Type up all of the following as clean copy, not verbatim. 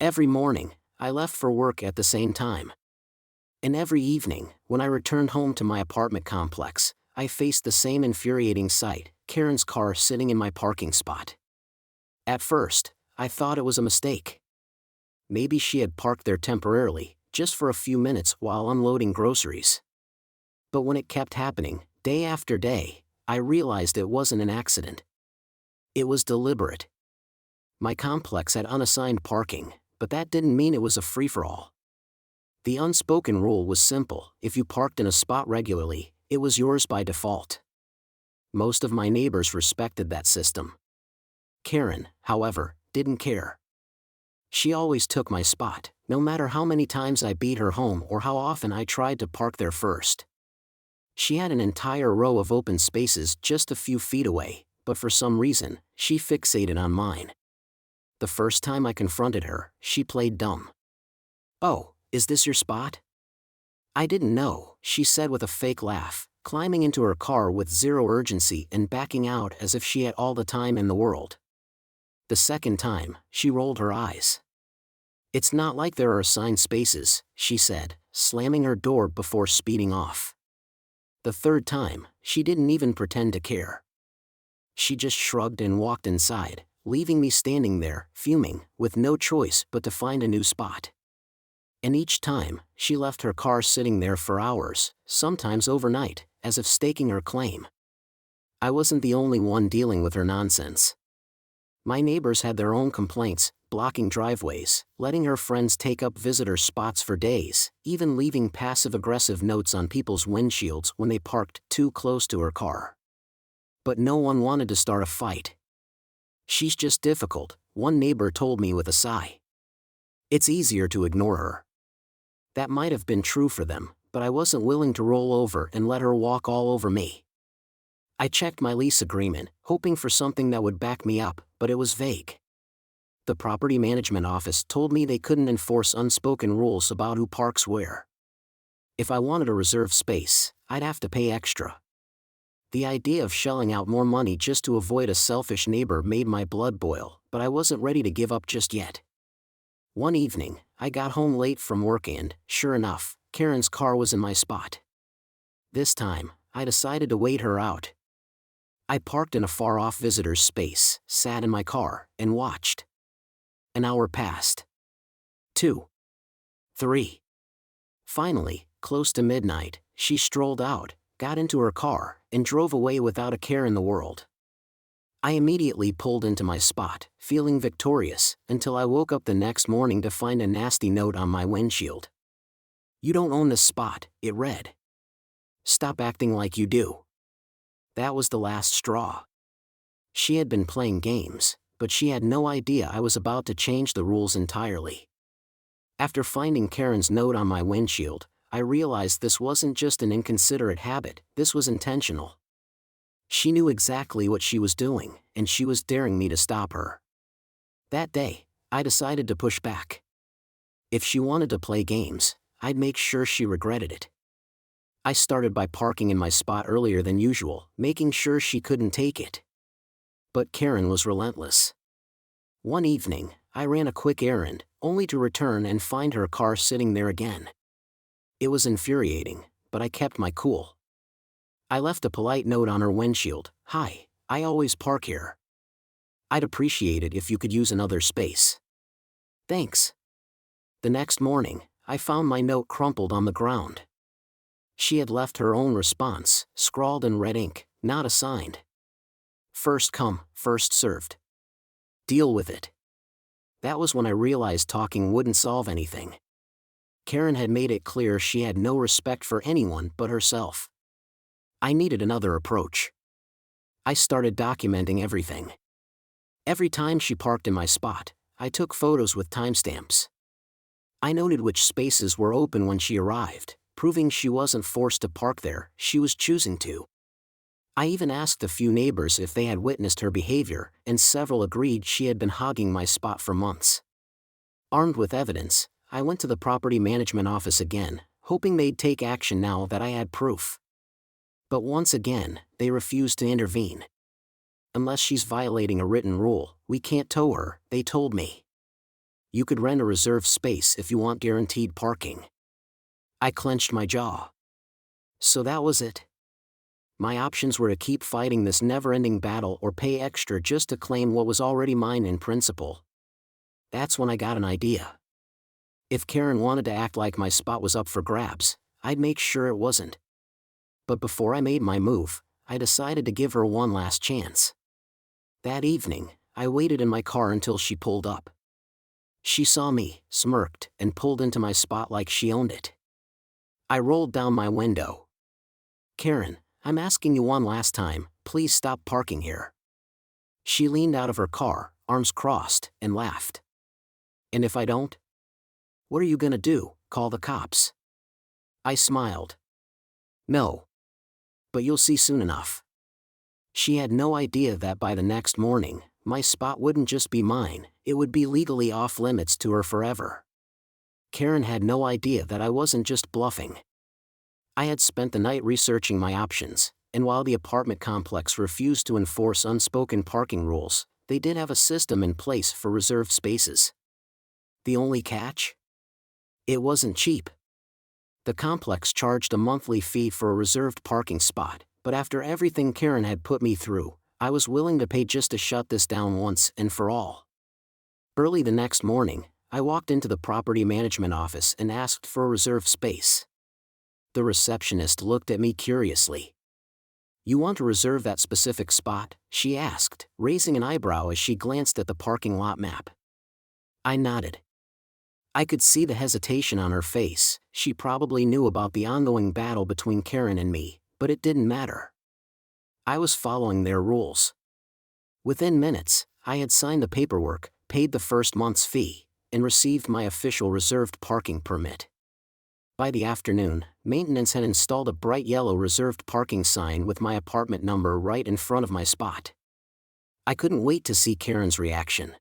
Every morning, I left for work at the same time. And every evening, when I returned home to my apartment complex, I faced the same infuriating sight, Karen's car sitting in my parking spot. At first, I thought it was a mistake. Maybe she had parked there temporarily, just for a few minutes while unloading groceries. But when it kept happening, day after day, I realized it wasn't an accident. It was deliberate. My complex had unassigned parking, but that didn't mean it was a free-for-all. The unspoken rule was simple: if you parked in a spot regularly, it was yours by default. Most of my neighbors respected that system. Karen, however, didn't care. She always took my spot, no matter how many times I beat her home or how often I tried to park there first. She had an entire row of open spaces just a few feet away, but for some reason, she fixated on mine. The first time I confronted her, she played dumb. "Oh, is this your spot?" "I didn't know," she said with a fake laugh, climbing into her car with zero urgency and backing out as if she had all the time in the world. The second time, she rolled her eyes. "It's not like there are assigned spaces," she said, slamming her door before speeding off. The third time, she didn't even pretend to care. She just shrugged and walked inside, leaving me standing there, fuming, with no choice but to find a new spot. And each time, she left her car sitting there for hours, sometimes overnight, as if staking her claim. I wasn't the only one dealing with her nonsense. My neighbors had their own complaints, blocking driveways, letting her friends take up visitor spots for days, even leaving passive-aggressive notes on people's windshields when they parked too close to her car. But no one wanted to start a fight. "She's just difficult," one neighbor told me with a sigh. "It's easier to ignore her." That might have been true for them, but I wasn't willing to roll over and let her walk all over me. I checked my lease agreement, hoping for something that would back me up, but it was vague. The property management office told me they couldn't enforce unspoken rules about who parks where. If I wanted a reserved space, I'd have to pay extra. The idea of shelling out more money just to avoid a selfish neighbor made my blood boil, but I wasn't ready to give up just yet. One evening, I got home late from work and, sure enough, Karen's car was in my spot. This time, I decided to wait her out. I parked in a far-off visitor's space, sat in my car, and watched. An hour passed. 2. 3. Finally, close to midnight, she strolled out, got into her car, and drove away without a care in the world. I immediately pulled into my spot, feeling victorious, until I woke up the next morning to find a nasty note on my windshield. "You don't own this spot," it read. "Stop acting like you do." That was the last straw. She had been playing games, but she had no idea I was about to change the rules entirely. After finding Karen's note on my windshield, I realized this wasn't just an inconsiderate habit, this was intentional. She knew exactly what she was doing, and she was daring me to stop her. That day, I decided to push back. If she wanted to play games, I'd make sure she regretted it. I started by parking in my spot earlier than usual, making sure she couldn't take it. But Karen was relentless. One evening, I ran a quick errand, only to return and find her car sitting there again. It was infuriating, but I kept my cool. I left a polite note on her windshield: "Hi, I always park here. I'd appreciate it if you could use another space." "Thanks." The next morning, I found my note crumpled on the ground. She had left her own response, scrawled in red ink: "Not assigned. First come, first served. Deal with it." That was when I realized talking wouldn't solve anything. Karen had made it clear she had no respect for anyone but herself. I needed another approach. I started documenting everything. Every time she parked in my spot, I took photos with timestamps. I noted which spaces were open when she arrived, proving she wasn't forced to park there, she was choosing to. I even asked a few neighbors if they had witnessed her behavior, and several agreed she had been hogging my spot for months. Armed with evidence, I went to the property management office again, hoping they'd take action now that I had proof. But once again, they refused to intervene. "Unless she's violating a written rule, we can't tow her," they told me. You could rent a reserved space if you want guaranteed parking. I clenched my jaw. So that was it. My options were to keep fighting this never-ending battle or pay extra just to claim what was already mine in principle. That's when I got an idea. If Karen wanted to act like my spot was up for grabs, I'd make sure it wasn't. But before I made my move, I decided to give her one last chance. That evening, I waited in my car until she pulled up. She saw me, smirked, and pulled into my spot like she owned it. I rolled down my window. "Karen, I'm asking you one last time, please stop parking here." She leaned out of her car, arms crossed, and laughed. "And if I don't? What are you gonna do, call the cops?" I smiled. "No. But you'll see soon enough." She had no idea that by the next morning, my spot wouldn't just be mine, it would be legally off limits to her forever. Karen had no idea that I wasn't just bluffing. I had spent the night researching my options, and while the apartment complex refused to enforce unspoken parking rules, they did have a system in place for reserved spaces. The only catch? It wasn't cheap. The complex charged a monthly fee for a reserved parking spot, but after everything Karen had put me through, I was willing to pay just to shut this down once and for all. Early the next morning, I walked into the property management office and asked for a reserved space. The receptionist looked at me curiously. "You want to reserve that specific spot?" she asked, raising an eyebrow as she glanced at the parking lot map. I nodded. I could see the hesitation on her face. She probably knew about the ongoing battle between Karen and me, but it didn't matter. I was following their rules. Within minutes, I had signed the paperwork, paid the first month's fee, and received my official reserved parking permit. By the afternoon, maintenance had installed a bright yellow reserved parking sign with my apartment number right in front of my spot. I couldn't wait to see Karen's reaction.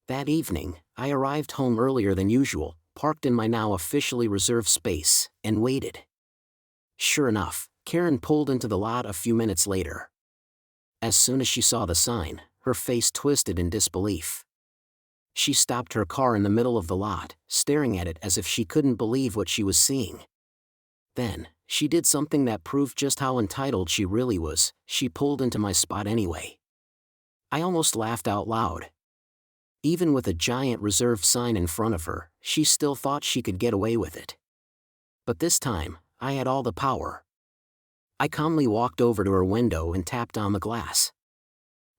That evening, I arrived home earlier than usual, parked in my now officially reserved space, and waited. Sure enough, Karen pulled into the lot a few minutes later. As soon as she saw the sign, her face twisted in disbelief. She stopped her car in the middle of the lot, staring at it as if she couldn't believe what she was seeing. Then, she did something that proved just how entitled she really was. She pulled into my spot anyway. I almost laughed out loud. Even with a giant reserved sign in front of her, she still thought she could get away with it. But this time, I had all the power. I calmly walked over to her window and tapped on the glass.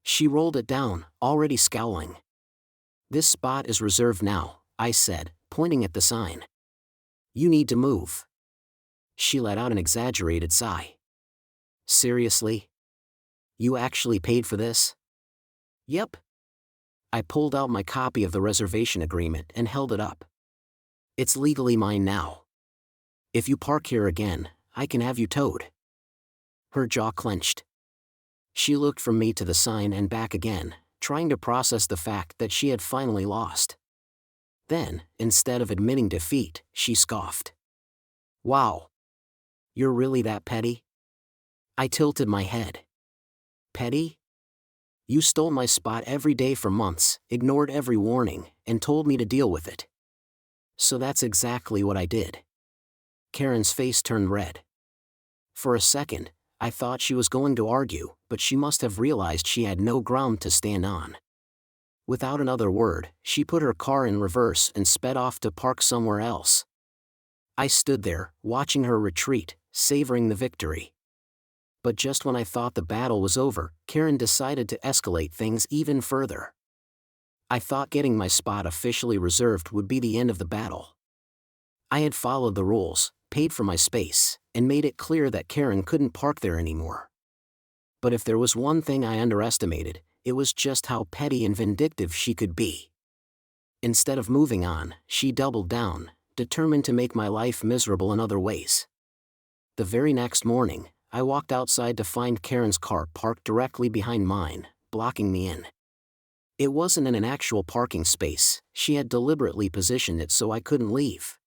She rolled it down, already scowling. "This spot is reserved now," I said, pointing at the sign. "You need to move." She let out an exaggerated sigh. "Seriously? You actually paid for this?" "Yep." I pulled out my copy of the reservation agreement and held it up. "It's legally mine now. If you park here again, I can have you towed." Her jaw clenched. She looked from me to the sign and back again, trying to process the fact that she had finally lost. Then, instead of admitting defeat, she scoffed. "Wow. You're really that petty?" I tilted my head. "Petty? You stole my spot every day for months, ignored every warning, and told me to deal with it." "So that's exactly what I did." Karen's face turned red. For a second, I thought she was going to argue, but she must have realized she had no ground to stand on. Without another word, she put her car in reverse and sped off to park somewhere else. I stood there, watching her retreat, savoring the victory. But just when I thought the battle was over, Karen decided to escalate things even further. I thought getting my spot officially reserved would be the end of the battle. I had followed the rules, paid for my space, and made it clear that Karen couldn't park there anymore. But if there was one thing I underestimated, it was just how petty and vindictive she could be. Instead of moving on, she doubled down, determined to make my life miserable in other ways. The very next morning, I walked outside to find Karen's car parked directly behind mine, blocking me in. It wasn't in an actual parking space, she had deliberately positioned it so I couldn't leave.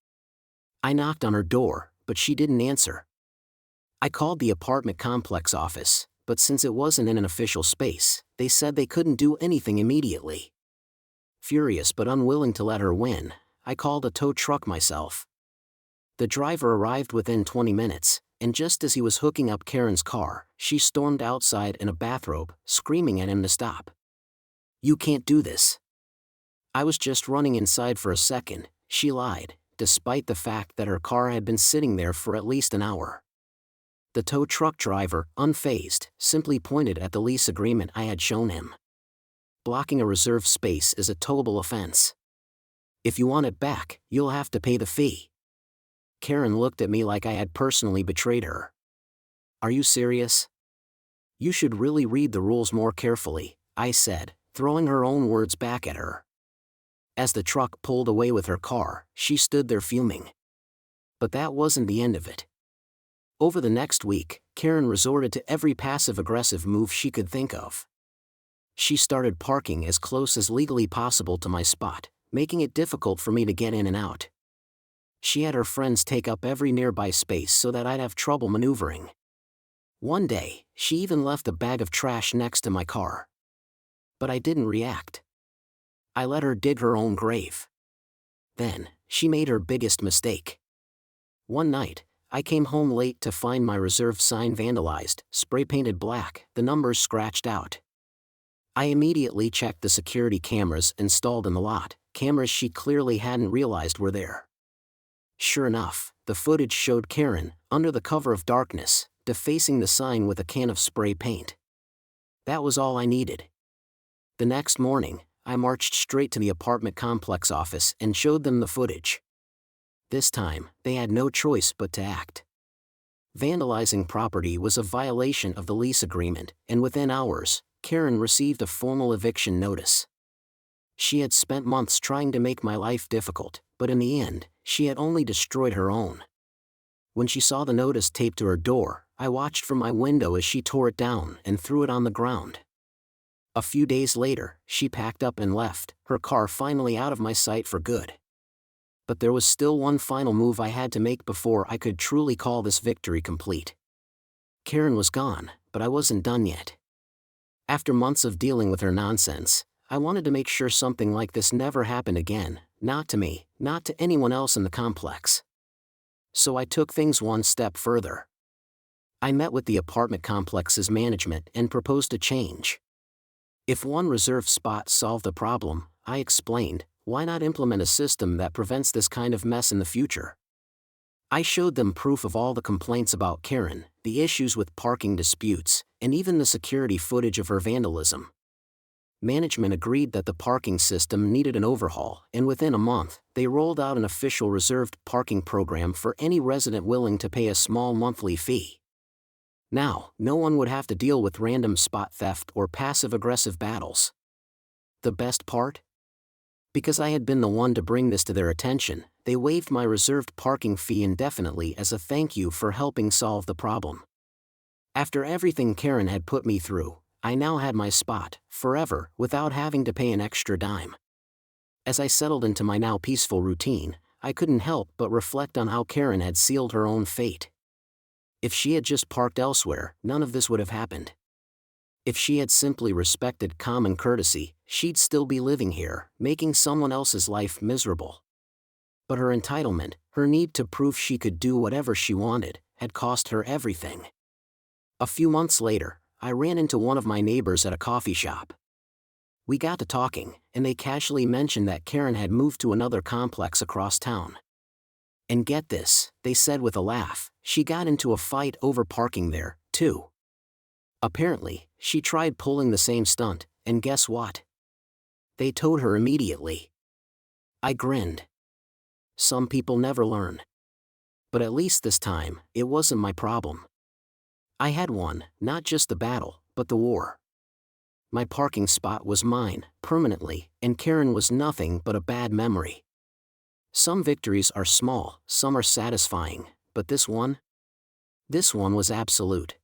I knocked on her door, but she didn't answer. I called the apartment complex office, but since it wasn't in an official space, they said they couldn't do anything immediately. Furious but unwilling to let her win, I called a tow truck myself. The driver arrived within 20 minutes, and just as he was hooking up Karen's car, she stormed outside in a bathrobe, screaming at him to stop. "You can't do this." "I was just running inside for a second," she lied, despite the fact that her car had been sitting there for at least an hour. The tow truck driver, unfazed, simply pointed at the lease agreement I had shown him. Blocking a reserved space is a towable offense. If you want it back, you'll have to pay the fee. Karen looked at me like I had personally betrayed her. "Are you serious?" "You should really read the rules more carefully," I said, throwing her own words back at her. As the truck pulled away with her car, she stood there fuming. But that wasn't the end of it. Over the next week, Karen resorted to every passive-aggressive move she could think of. She started parking as close as legally possible to my spot, making it difficult for me to get in and out. She had her friends take up every nearby space so that I'd have trouble maneuvering. One day, she even left a bag of trash next to my car. But I didn't react. I let her dig her own grave. Then, she made her biggest mistake. One night, I came home late to find my reserved sign vandalized, spray-painted black, the numbers scratched out. I immediately checked the security cameras installed in the lot, cameras she clearly hadn't realized were there. Sure enough, the footage showed Karen, under the cover of darkness, defacing the sign with a can of spray paint. That was all I needed. The next morning, I marched straight to the apartment complex office and showed them the footage. This time, they had no choice but to act. Vandalizing property was a violation of the lease agreement, and within hours, Karen received a formal eviction notice. She had spent months trying to make my life difficult, but in the end, she had only destroyed her own. When she saw the notice taped to her door, I watched from my window as she tore it down and threw it on the ground. A few days later, she packed up and left, her car finally out of my sight for good. But there was still one final move I had to make before I could truly call this victory complete. Karen was gone, but I wasn't done yet. After months of dealing with her nonsense, I wanted to make sure something like this never happened again, not to me, not to anyone else in the complex. So I took things one step further. I met with the apartment complex's management and proposed a change. If one reserved spot solved the problem, I explained, why not implement a system that prevents this kind of mess in the future? I showed them proof of all the complaints about Karen, the issues with parking disputes, and even the security footage of her vandalism. Management agreed that the parking system needed an overhaul, and within a month, they rolled out an official reserved parking program for any resident willing to pay a small monthly fee. Now, no one would have to deal with random spot theft or passive-aggressive battles. The best part? Because I had been the one to bring this to their attention, they waived my reserved parking fee indefinitely as a thank you for helping solve the problem. After everything Karen had put me through, I now had my spot, forever, without having to pay an extra dime. As I settled into my now peaceful routine, I couldn't help but reflect on how Karen had sealed her own fate. If she had just parked elsewhere, none of this would have happened. If she had simply respected common courtesy, she'd still be living here, making someone else's life miserable. But her entitlement, her need to prove she could do whatever she wanted, had cost her everything. A few months later, I ran into one of my neighbors at a coffee shop. We got to talking, and they casually mentioned that Karen had moved to another complex across town. And get this, they said with a laugh, she got into a fight over parking there, too. Apparently, she tried pulling the same stunt, and guess what? They towed her immediately. I grinned. Some people never learn. But at least this time, it wasn't my problem. I had won, not just the battle, but the war. My parking spot was mine, permanently, and Karen was nothing but a bad memory. Some victories are small, some are satisfying, but this one? This one was absolute.